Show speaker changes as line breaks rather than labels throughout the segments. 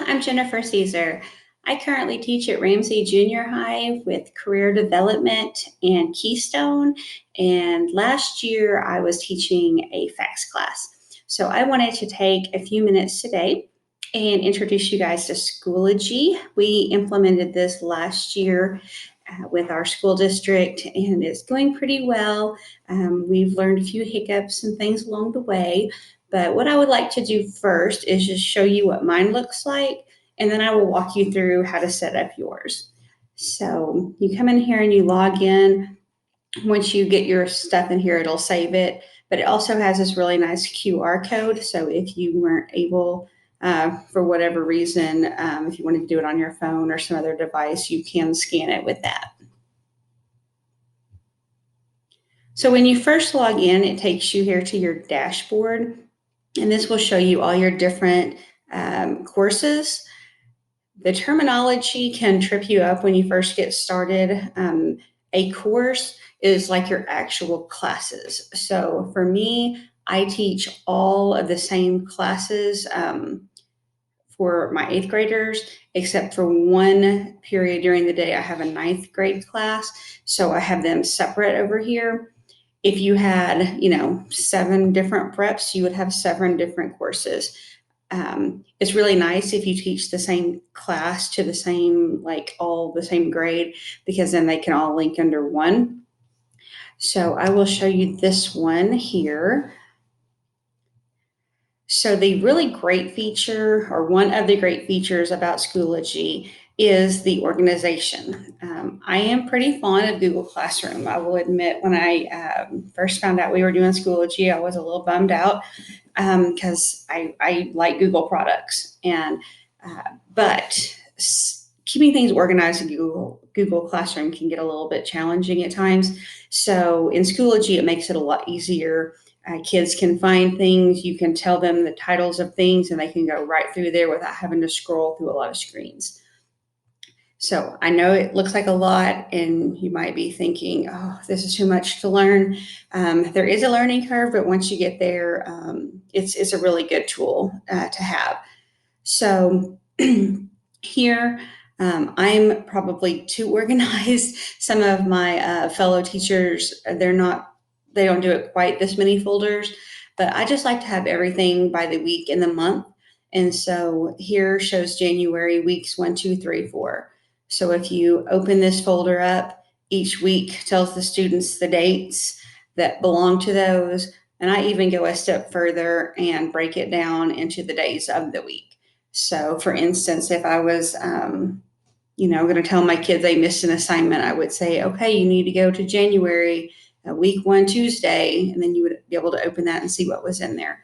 I'm Jennifer Caesar. I currently teach at Ramsey Junior High with career development and Keystone. And last year I was teaching a facts class. So I wanted to take a few minutes today and introduce you guys to Schoology. We implemented this last year with our school district, and it's going pretty well. We've learned a few hiccups and things along the way. But what I would like to do first is just show you what mine looks like, and then I will walk you through how to set up yours. So you come in here and you log in. Once you get your stuff in here, it'll save it. But it also has this really nice QR code. So if you weren't able, for whatever reason, if you wanted to do it on your phone or some other device, you can scan it with that. So when you first log in, it takes you here to your dashboard. And this will show you all your different courses. The terminology can trip you up when you first get started. A course is like your actual classes. So for me, I teach all of the same classes for my 8th graders, except for one period during the day, I have a 9th grade class. So I have them separate over here. If you had, 7 different preps, you would have 7 different courses. It's really nice if you teach the same class to the same, all the same grade, because then they can all link under one. So I will show you this one here. So the really great feature, or one of the great features about Schoology, is the organization. I am pretty fond of Google Classroom. I will admit, when I first found out we were doing Schoology, I was a little bummed out because I like Google products. But keeping things organized in Google Classroom can get a little bit challenging at times. So in Schoology, it makes it a lot easier. Kids can find things. You can tell them the titles of things, and they can go right through there without having to scroll through a lot of screens. So I know it looks like a lot, and you might be thinking, oh, this is too much to learn. There is a learning curve, but once you get there, it's a really good tool to have. So here, I'm probably too organized. Some of my fellow teachers, they don't do it quite this many folders, but I just like to have everything by the week and the month. And so here shows January weeks 1, 2, 3, 4. So if you open this folder up, each week tells the students the dates that belong to those. And I even go a step further and break it down into the days of the week. So for instance, if I was, going to tell my kids they missed an assignment, I would say, okay, you need to go to January, week 1, Tuesday, and then you would be able to open that and see what was in there.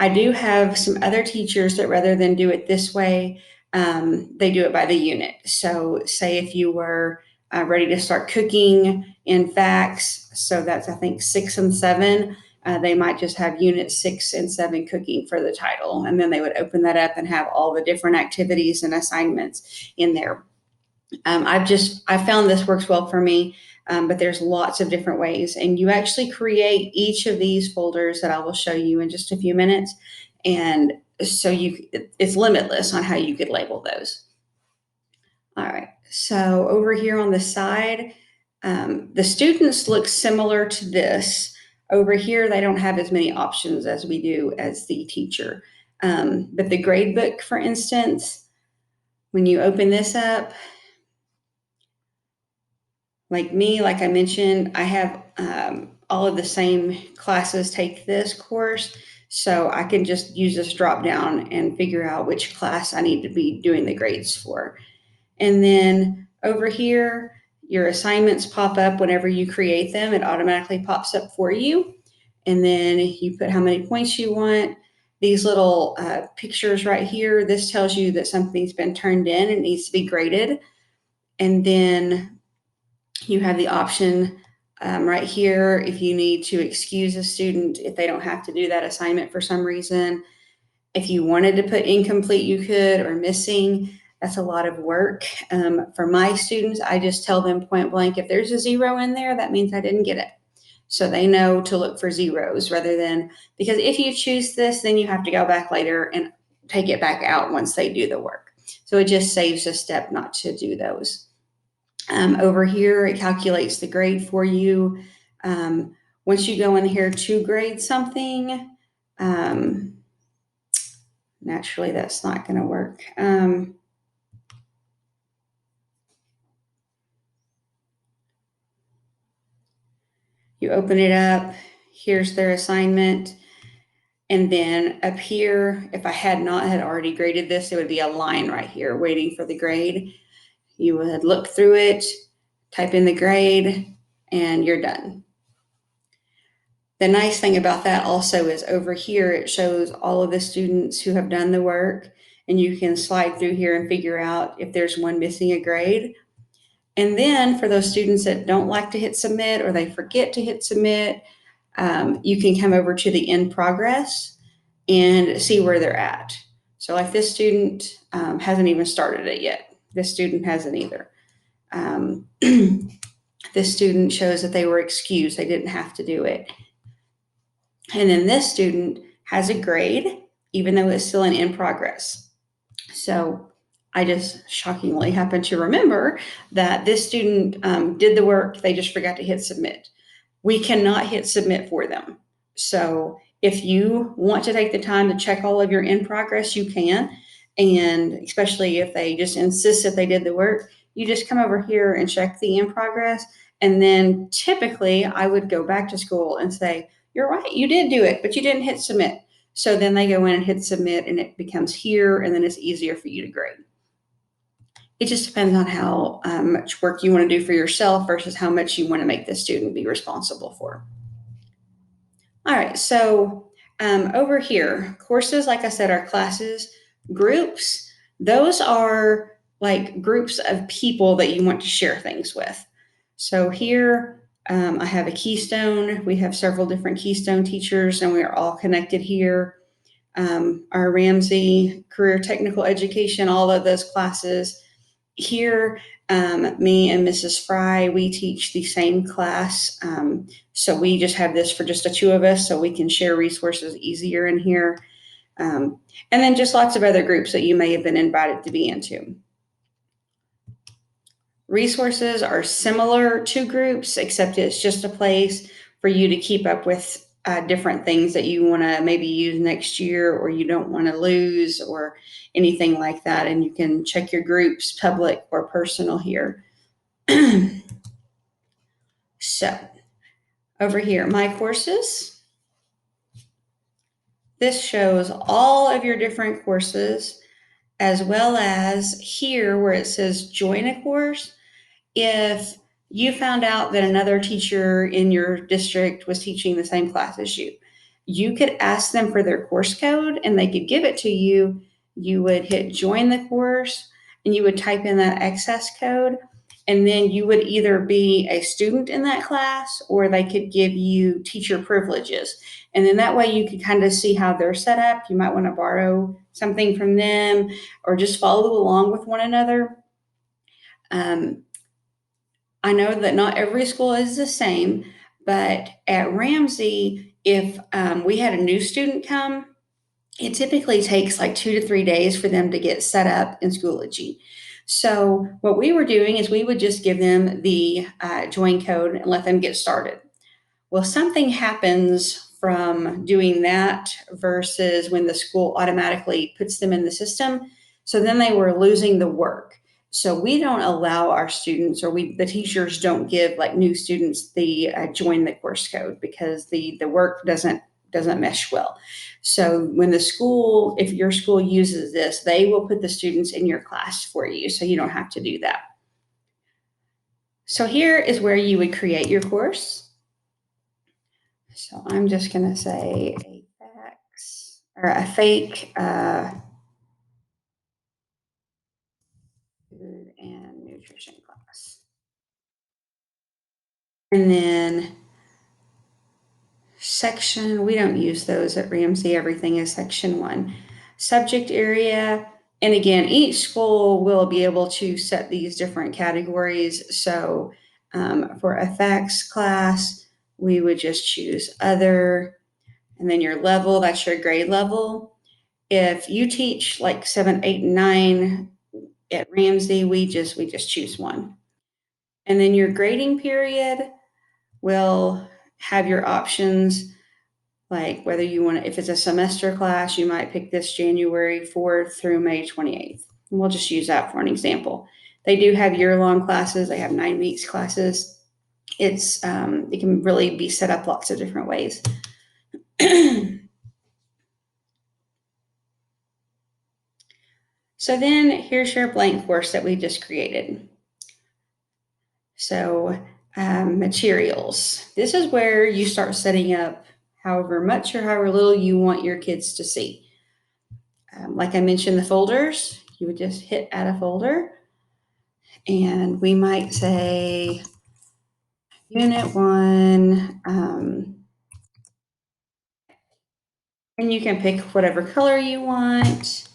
I do have some other teachers that, rather than do it this way, they do it by the unit. So say if you were ready to start cooking in facts, so that's, I think, 6 and 7, they might just have unit 6 and 7 cooking for the title. And then they would open that up and have all the different activities and assignments in there. I found this works well for me, but there's lots of different ways. And you actually create each of these folders that I will show you in just a few minutes. And so it's limitless on how you could label those. All right, so over here on the side, the students look similar to this. Over here, they don't have as many options as we do as the teacher. But the Gradebook, for instance, when you open this up, like me, like I mentioned, I have all of the same classes take this course. So I can just use this drop down and figure out which class I need to be doing the grades for. And then over here, your assignments pop up whenever you create them. It automatically pops up for you. And then you put how many points you want. These little pictures right here, this tells you that something's been turned in and needs to be graded. And then you have the option right here if you need to excuse a student if they don't have to do that assignment for some reason. If you wanted to put incomplete, you could, or missing. That's a lot of work. For my students, I just tell them point blank, if there's a 0 in there, that means I didn't get it. So they know to look for zeros rather than, because if you choose this, then you have to go back later and take it back out once they do the work. So it just saves a step not to do those. Over here, it calculates the grade for you. Once you go in here to grade something, naturally that's not going to work. You open it up, here's their assignment. And then up here, if I had not had already graded this, it would be a line right here waiting for the grade. You would look through it, type in the grade, and you're done. The nice thing about that also is over here, it shows all of the students who have done the work, and you can slide through here and figure out if there's one missing a grade. And then for those students that don't like to hit submit or they forget to hit submit, you can come over to the in progress and see where they're at. So like this student hasn't even started it yet. This student hasn't either. This student shows that they were excused. They didn't have to do it. And then this student has a grade, even though it's still in progress. So I just shockingly happen to remember that this student did the work. They just forgot to hit submit. We cannot hit submit for them. So if you want to take the time to check all of your in progress, you can. And especially if they just insist that they did the work, you just come over here and check the in progress. And then typically I would go back to school and say, you're right, you did do it, but you didn't hit submit. So then they go in and hit submit and it becomes here, and then it's easier for you to grade. It just depends on how much work you want to do for yourself versus how much you want to make the student be responsible for. All right, so over here, courses, like I said, are classes. Groups, those are like groups of people that you want to share things with. So here, I have a Keystone. We have several different Keystone teachers, and we are all connected here. Our Ramsey Career Technical Education, all of those classes. Here, me and Mrs. Fry, we teach the same class. So we just have this for just the two of us so we can share resources easier in here. And then just lots of other groups that you may have been invited to be into. Resources are similar to groups, except it's just a place for you to keep up with different things that you want to maybe use next year or you don't want to lose or anything like that. And you can check your groups, public or personal here. So over here, my courses. This shows all of your different courses, as well as here where it says join a course. If you found out that another teacher in your district was teaching the same class as you, you could ask them for their course code and they could give it to you. You would hit join the course and you would type in that access code. And then you would either be a student in that class or they could give you teacher privileges. And then that way you could kind of see how they're set up. You might want to borrow something from them or just follow along with one another. I know that not every school is the same, but at Ramsey, if we had a new student come, it typically takes like 2 to 3 days for them to get set up in Schoology. So what we were doing is we would just give them the join code and let them get started. Well, something happens from doing that versus when the school automatically puts them in the system. So then they were losing the work. So we don't allow our students, or the teachers don't give like new students the join the course code because the work doesn't mesh well. So when the school, if your school uses this, they will put the students in your class for you, so you don't have to do that. So here is where you would create your course. So I'm just going to say a facts or a fake food and nutrition class. And then section, we don't use those at Ramsey. Everything is section 1. Subject area. And again, each school will be able to set these different categories. So for a facts class, we would just choose other. And then your level, that's your grade level. If you teach like 7, 8, and 9 at Ramsey, we just choose one. And then your grading period will have your options, like whether you want to, if it's a semester class, you might pick this January 4th through May 28th. And we'll just use that for an example. They do have year-long classes. They have 9 weeks classes. It can really be set up lots of different ways. So then here's your blank course that we just created. So materials. This is where you start setting up however much or however little you want your kids to see. Like I mentioned, the folders, you would just hit add a folder. And we might say Unit 1, and you can pick whatever color you want.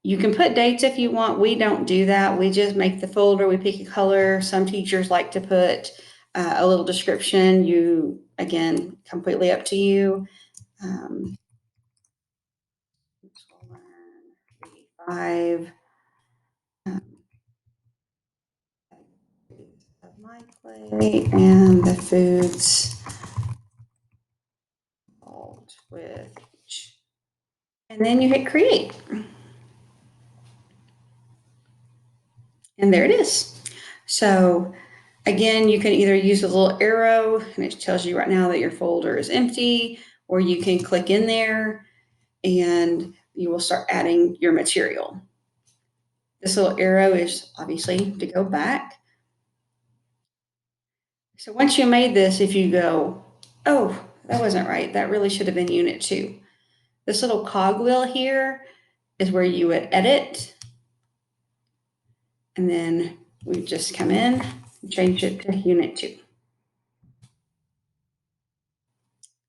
You can put dates if you want. We don't do that. We just make the folder, we pick a color. Some teachers like to put a little description. Again, completely up to you. Five of my plate and the foods involved with each. And then you hit create. And there it is. So again, you can either use a little arrow and it tells you right now that your folder is empty, or you can click in there and you will start adding your material. This little arrow is obviously to go back. So once you made this, if you go, oh, that wasn't right, that really should have been Unit 2. This little cogwheel here is where you would edit. And then we just come in and change it to Unit 2.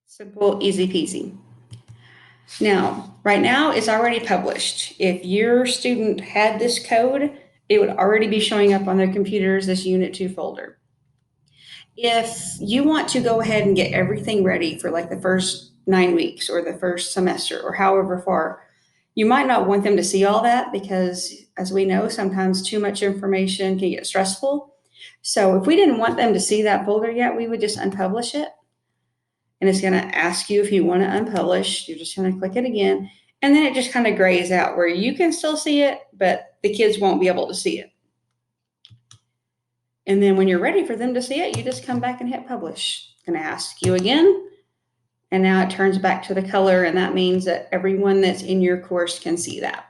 Simple, easy peasy. Now, right now it's already published. If your student had this code, it would already be showing up on their computers, this Unit 2 folder. If you want to go ahead and get everything ready for like the first 9 weeks or the first semester or however far, you might not want them to see all that because, as we know, sometimes too much information can get stressful. So if we didn't want them to see that folder yet, we would just unpublish it. And it's going to ask you if you want to unpublish. You're just going to click it again. And then it just kind of grays out where you can still see it, but the kids won't be able to see it. And then when you're ready for them to see it, you just come back and hit publish. It's going to ask you again. And now it turns back to the color, and that means that everyone that's in your course can see that.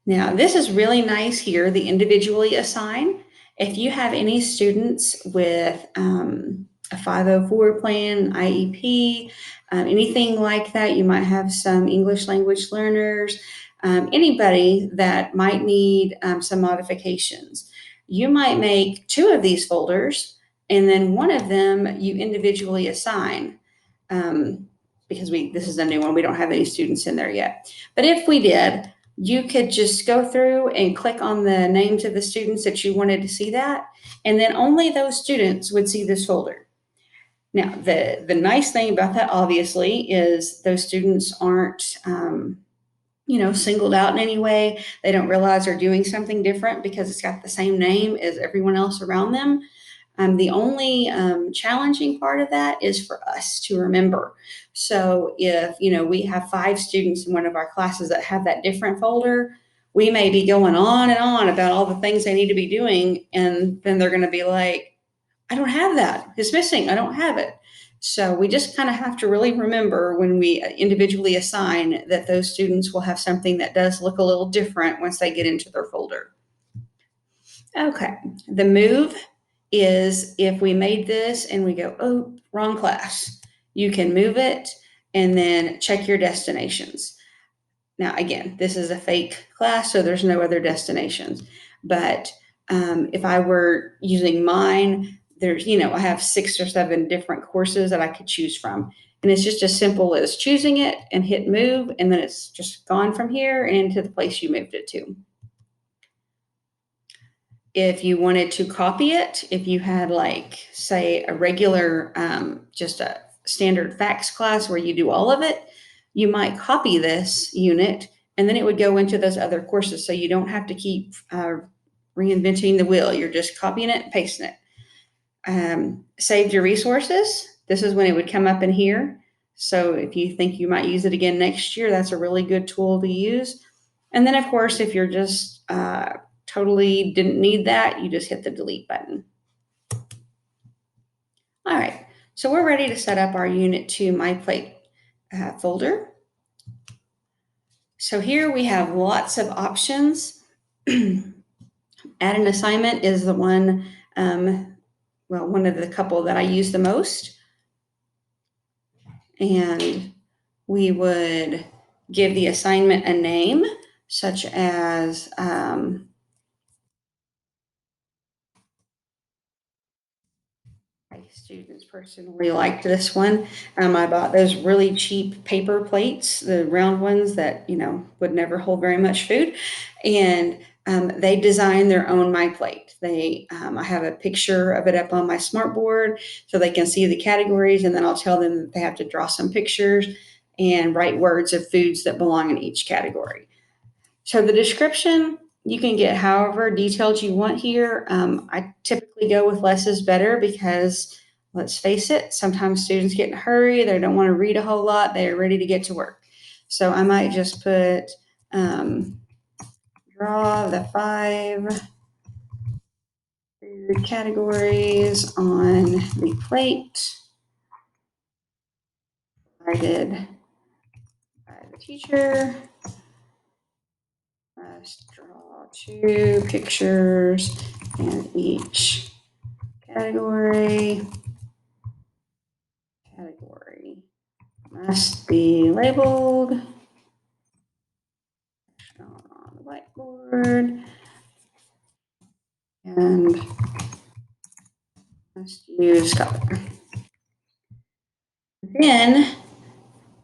Now, this is really nice here, the individually assign. If you have any students with a 504 plan, IEP, anything like that, you might have some English language learners, anybody that might need some modifications. You might make 2 of these folders, and then one of them you individually assign. Because this is a new one, we don't have any students in there yet. But if we did, you could just go through and click on the names of the students that you wanted to see that, and then only those students would see this folder. Now, the nice thing about that, obviously, is those students aren't, singled out in any way. They don't realize they're doing something different because it's got the same name as everyone else around them. The only challenging part of that is for us to remember. So if, we have 5 students in one of our classes that have that different folder, we may be going on and on about all the things they need to be doing. And then they're going to be like, I don't have that. It's missing. I don't have it. So we just kind of have to really remember when we individually assign that those students will have something that does look a little different once they get into their folder. Okay, the move is if we made this and we go, oh, wrong class, you can move it and then check your destinations. Now, again, this is a fake class, so there's no other destinations. But if I were using mine, there's, I have 6 or 7 different courses that I could choose from. And it's just as simple as choosing it and hit move, and then it's just gone from here and into the place you moved it to. If you wanted to copy it, if you had like, say, a regular, just a standard facts class where you do all of it, you might copy this unit and then it would go into those other courses. So you don't have to keep reinventing the wheel. You're just copying it and pasting it. Saved your resources. This is when it would come up in here. So if you think you might use it again next year, that's a really good tool to use. And then, of course, if you're just totally didn't need that, you just hit the delete button. All right, so we're ready to set up our Unit 2 My Plate folder. So here we have lots of options. Add an assignment is the one, one of the couple that I use the most. And we would give the assignment a name, such as my students personally liked this one. I bought those really cheap paper plates, the round ones that would never hold very much food, and they designed their own My Plate. I have a picture of it up on my smartboard so they can see the categories, and then I'll tell them that they have to draw some pictures and write words of foods that belong in each category. So the description, you can get however detailed you want here. I typically go with less is better because let's face it, sometimes students get in a hurry. They don't want to read a whole lot. They are ready to get to work. So I might just put draw the 5 food categories on the plate provided by the teacher. Let's draw 2 pictures in each category. Category must be labeled shown on the whiteboard and must use color. Then,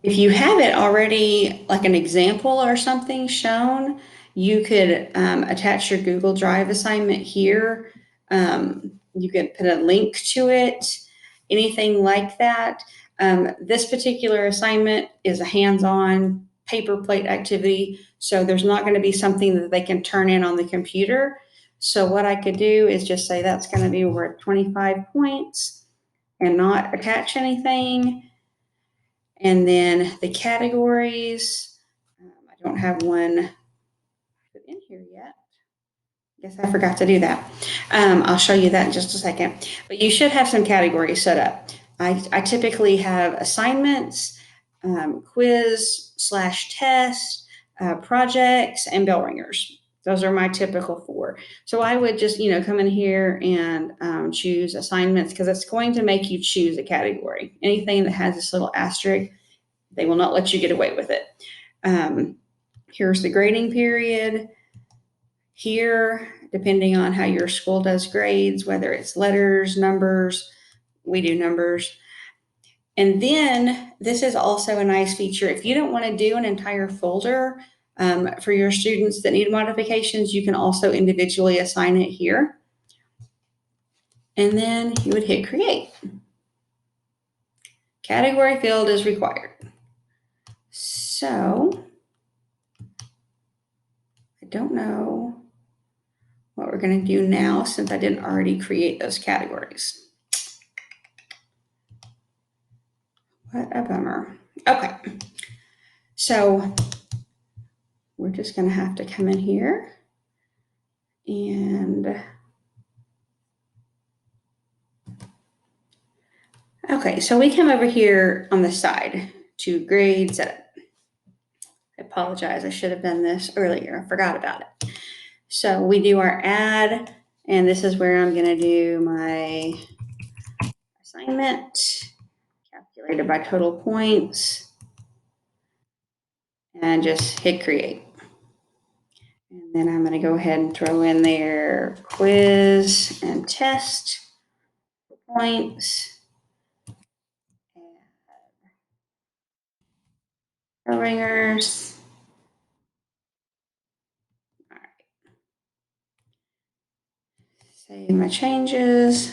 if you have it already, like an example or something shown, you could attach your Google Drive assignment here. You could put a link to it, anything like that. This particular assignment is a hands-on paper plate activity, so there's not going to be something that they can turn in on the computer. So what I could do is just say that's going to be worth 25 points and not attach anything. And then the categories, I don't have one put in here yet. Guess I forgot to do that. I'll show you that in just a second. But you should have some categories set up. I typically have assignments, quiz/test, projects, and bell ringers. Those are my typical 4. So I would just, come in here and choose assignments because it's going to make you choose a category. Anything that has this little asterisk, they will not let you get away with it. Here's the grading period. Here, depending on how your school does grades, whether it's letters, numbers, we do numbers. And then this is also a nice feature. If you don't want to do an entire folder for your students that need modifications, you can also individually assign it here. And then you would hit create. Category field is required. So I don't know what we're going to do now since I didn't already create those categories. What a bummer. Okay. So we're just going to have to come in here and okay, so we come over here on the side to grade setup. I apologize, I should have done this earlier. I forgot about it. So we do our add, and this is where I'm going to do my assignment, calculated by total points, and just hit create. And then I'm going to go ahead and throw in there quiz and test points. Bell ringers. All right. Save my changes.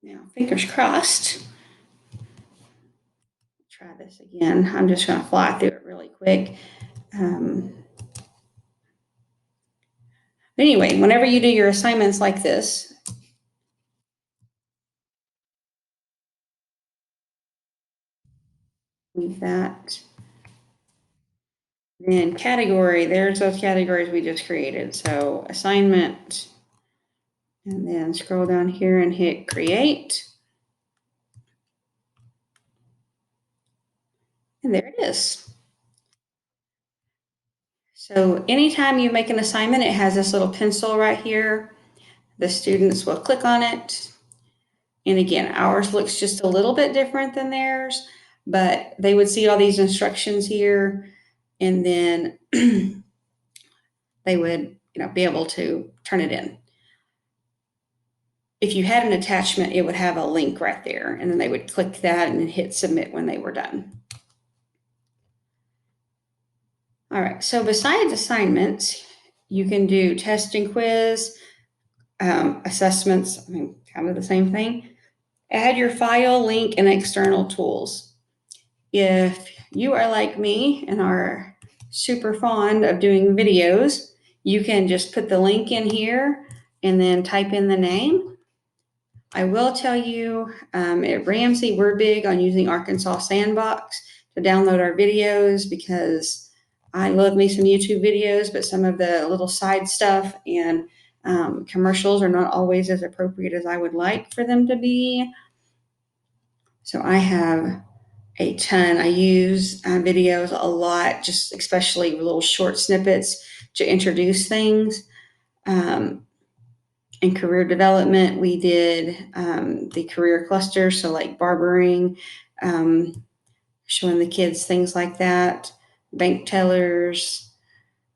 Now fingers crossed. Try this again. I'm just going to fly through it really quick. Anyway, whenever you do your assignments like this, leave that. Then category, there's those categories we just created. So assignment, and then scroll down here and hit create. And there it is. So anytime you make an assignment, it has this little pencil right here. The students will click on it. And again, ours looks just a little bit different than theirs, but they would see all these instructions here, and then they would, be able to turn it in. If you had an attachment, it would have a link right there, and then they would click that and hit submit when they were done. All right, so besides assignments, you can do test and quiz, assessments, kind of the same thing. Add your file, link, and external tools. If you are like me and are super fond of doing videos, you can just put the link in here and then type in the name. I will tell you, at Ramsey, we're big on using Arkansas Sandbox to download our videos because I love me some YouTube videos, but some of the little side stuff and commercials are not always as appropriate as I would like for them to be. So I have a ton. I use videos a lot, just especially little short snippets to introduce things. In career development, we did the career cluster, so like barbering, showing the kids things like that, bank tellers.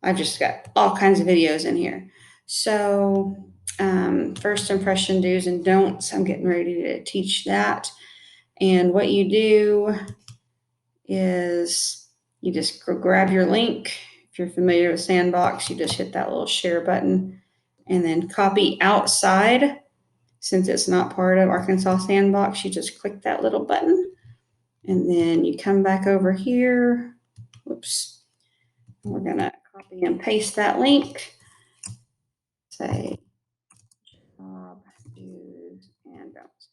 I've just got all kinds of videos in here. So, first impression do's and don'ts, I'm getting ready to teach that. And what you do is you just grab your link. If you're familiar with Sandbox, you just hit that little share button and then copy outside. Since it's not part of Arkansas Sandbox, you just click that little button and then you come back over here. Whoops. We're going to copy and paste that link. Say job do's and don'ts.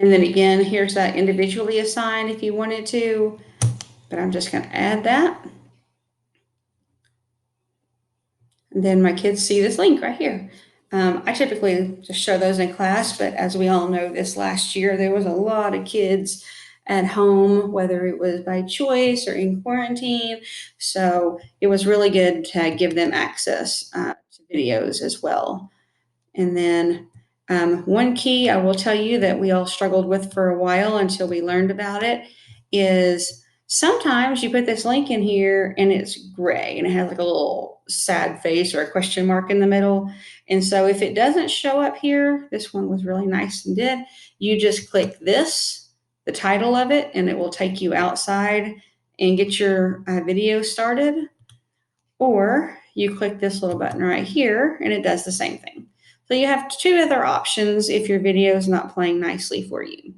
And then again, here's that individually assigned if you wanted to, but I'm just going to add that. And then my kids see this link right here. I typically just show those in class, but as we all know, this last year there was a lot of kids at home, whether it was by choice or in quarantine. So it was really good to give them access to videos as well. And then one key I will tell you that we all struggled with for a while until we learned about it is sometimes you put this link in here and it's gray and it has like a little sad face or a question mark in the middle. And so if it doesn't show up here, this one was really nice and did, you just click this, the title of it, and it will take you outside and get your video started. Or you click this little button right here and it does the same thing. So you have two other options if your video is not playing nicely for you.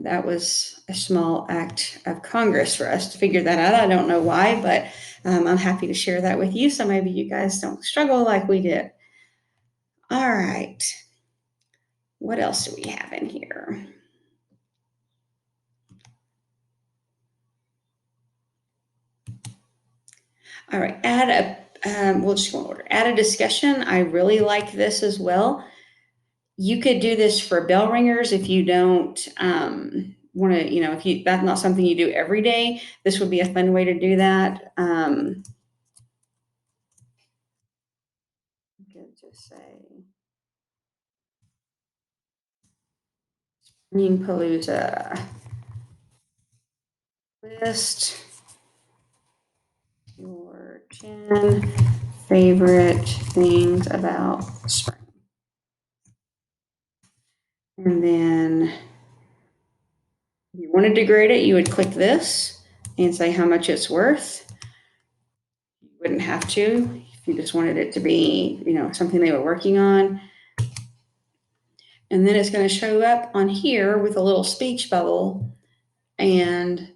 That was a small act of Congress for us to figure that out. I don't know why, but I'm happy to share that with you. So maybe you guys don't struggle like we did. All right. What else do we have in here? All right. We'll just go in order. Add a discussion. I really like this as well. You could do this for bell ringers if you don't want to, if that's not something you do every day. This would be a fun way to do that. You could just say Spring Palooza list your 10 favorite things about spring. And then if you wanted to grade it, you would click this and say how much it's worth. You wouldn't have to if you just wanted it to be, something they were working on. And then it's going to show up on here with a little speech bubble, and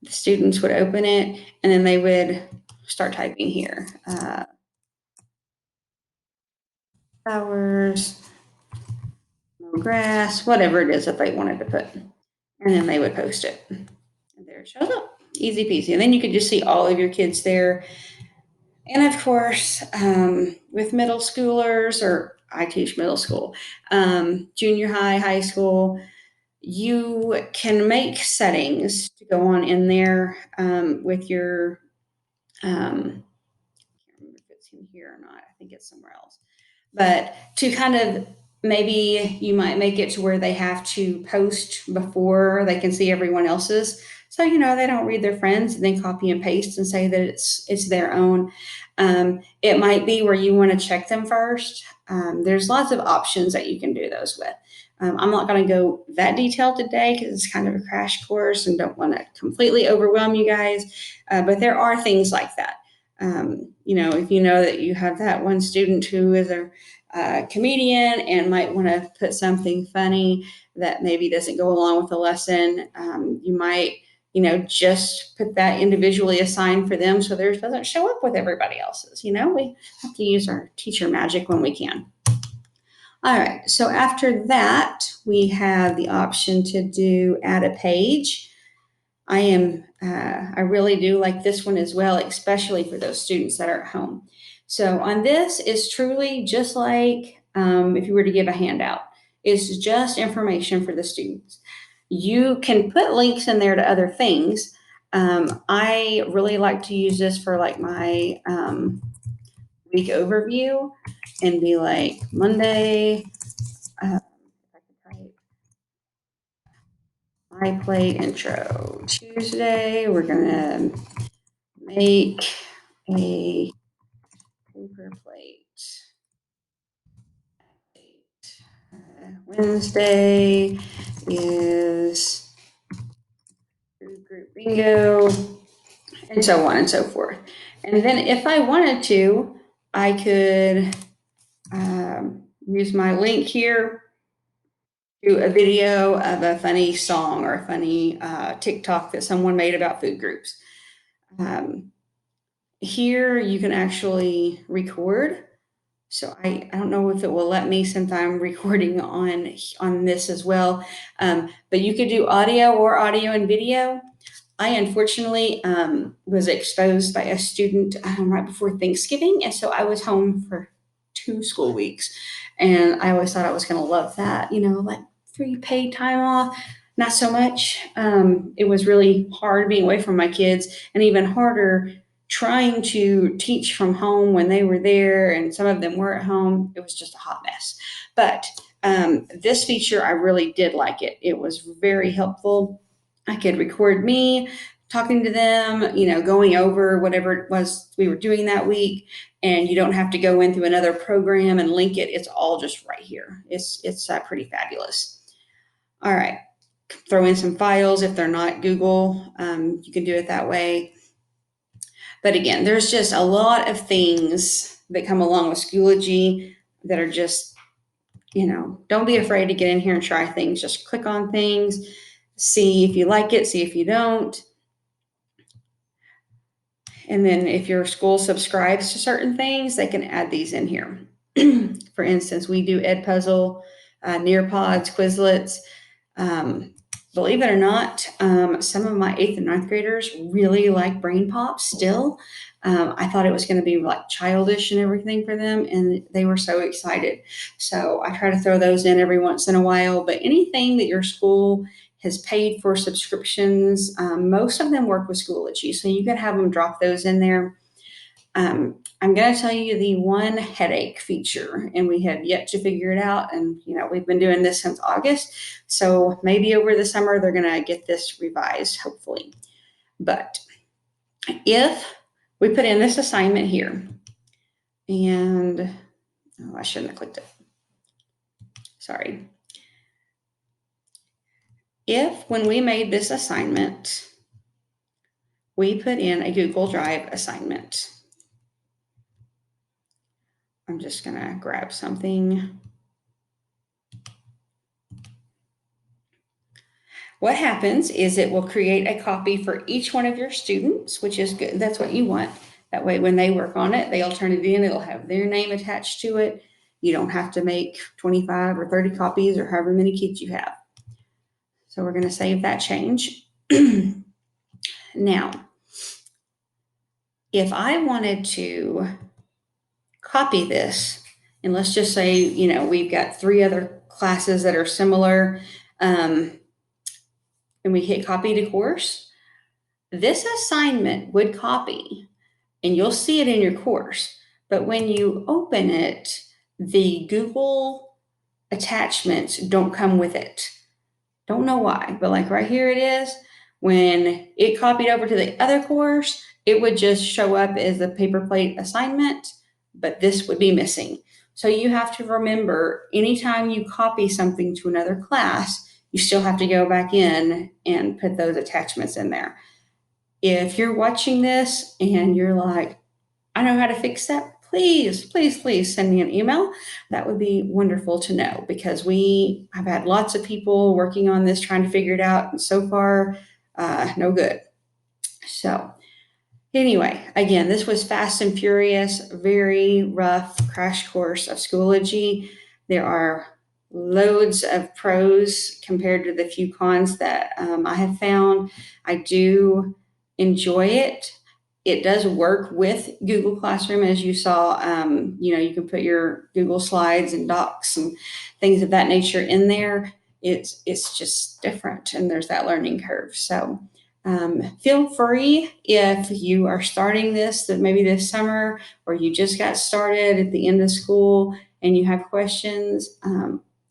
the students would open it, and then they would start typing here. Flowers, grass, whatever it is that they wanted to put. And then they would post it. And there it shows up. Easy peasy. And then you could just see all of your kids there. And of course, with middle schoolers, or I teach middle school, junior high, high school, you can make settings to go on in there with your, I can't remember if it's in here or not. I think it's somewhere else. But to kind of, maybe you might make it to where they have to post before they can see everyone else's. So, they don't read their friends and then copy and paste and say that it's their own. It might be where you want to check them first. There's lots of options that you can do those with. I'm not going to go that detailed today because it's kind of a crash course and don't want to completely overwhelm you guys. But there are things like that. If you know that you have that one student who is a comedian and might want to put something funny that maybe doesn't go along with the lesson, you might, just put that individually assigned for them so theirs doesn't show up with everybody else's. We have to use our teacher magic when we can. All right, so after that, we have the option to do add a page. I really do like this one as well, especially for those students that are at home. So on this is truly just like if you were to give a handout. It's just information for the students. You can put links in there to other things. I really like to use this for like my week overview and be like Monday. If I could type my play intro. Tuesday, we're gonna make a paper plate. Wednesday is food group bingo, and so on and so forth. And then if I wanted to, I could use my link here to a video of a funny song or a funny TikTok that someone made about food groups. Here you can actually record. So I don't know if it will let me since I'm recording on this as well. But you could do audio and video. I unfortunately was exposed by a student right before Thanksgiving, and so I was home for 2 school weeks, and I always thought I was going to love that, like free paid time off. Not so much. It was really hard being away from my kids, and even harder trying to teach from home when they were there, and some of them were at home. It was just a hot mess. But this feature, I really did like it. It was very helpful. I could record me talking to them, going over whatever it was we were doing that week, and you don't have to go in through another program and link it. It's all just right here. It's pretty fabulous. All right, throw in some files if they're not Google. You can do it that way. But again, there's just a lot of things that come along with Schoology that are just, don't be afraid to get in here and try things. Just click on things, see if you like it, see if you don't. And then if your school subscribes to certain things, they can add these in here. For instance, we do Edpuzzle, Nearpods, Quizlets. Believe it or not, some of my 8th and 9th graders really like Brain Pop still. I thought it was going to be like childish and everything for them, and they were so excited. So I try to throw those in every once in a while. But anything that your school has paid for subscriptions, most of them work with Schoology, so you can have them drop those in there. I'm going to tell you the one headache feature, and we have yet to figure it out. And, we've been doing this since August. So maybe over the summer, they're going to get this revised, hopefully. But if we put in this assignment here, and I shouldn't have clicked it. Sorry. If when we made this assignment, we put in a Google Drive assignment, I'm just going to grab something. what happens is it will create a copy for each one of your students, which is good. That's what you want. That way, when they work on it, they'll turn it in, it'll have their name attached to it. You don't have to make 25 or 30 copies or however many kids you have. So we're going to save that change. Now, if I wanted to copy this, and let's just say, we've got 3 other classes that are similar, and we hit copy to course, this assignment would copy, and you'll see it in your course. But when you open it, the Google attachments don't come with it. Don't know why, but like right here it is. When it copied over to the other course, it would just show up as the paper plate assignment, but this would be missing. So you have to remember, anytime you copy something to another class, you still have to go back in and put those attachments in there. If you're watching this and you're like, I know how to fix that, please, please, please send me an email. That would be wonderful to know, because I've had lots of people working on this, trying to figure it out, and so far, no good. So anyway, again, this was fast and furious, very rough crash course of Schoology. There are loads of pros compared to the few cons that I have found. I do enjoy it. It does work with Google Classroom, as you saw. You can put your Google Slides and Docs and things of that nature in there. It's just different, and there's that learning curve. So feel free, if you are starting this, that maybe this summer, or you just got started at the end of school and you have questions.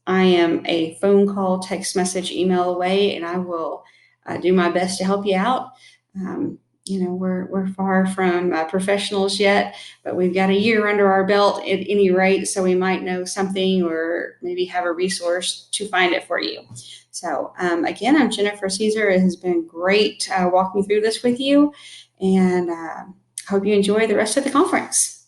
I am a phone call, text message, email away, and I will do my best to help you out. We're far from professionals yet, but we've got a year under our belt at any rate, so we might know something, or maybe have a resource to find it for you. So again, I'm Jennifer Caesar. It has been great walking through this with you, and hope you enjoy the rest of the conference.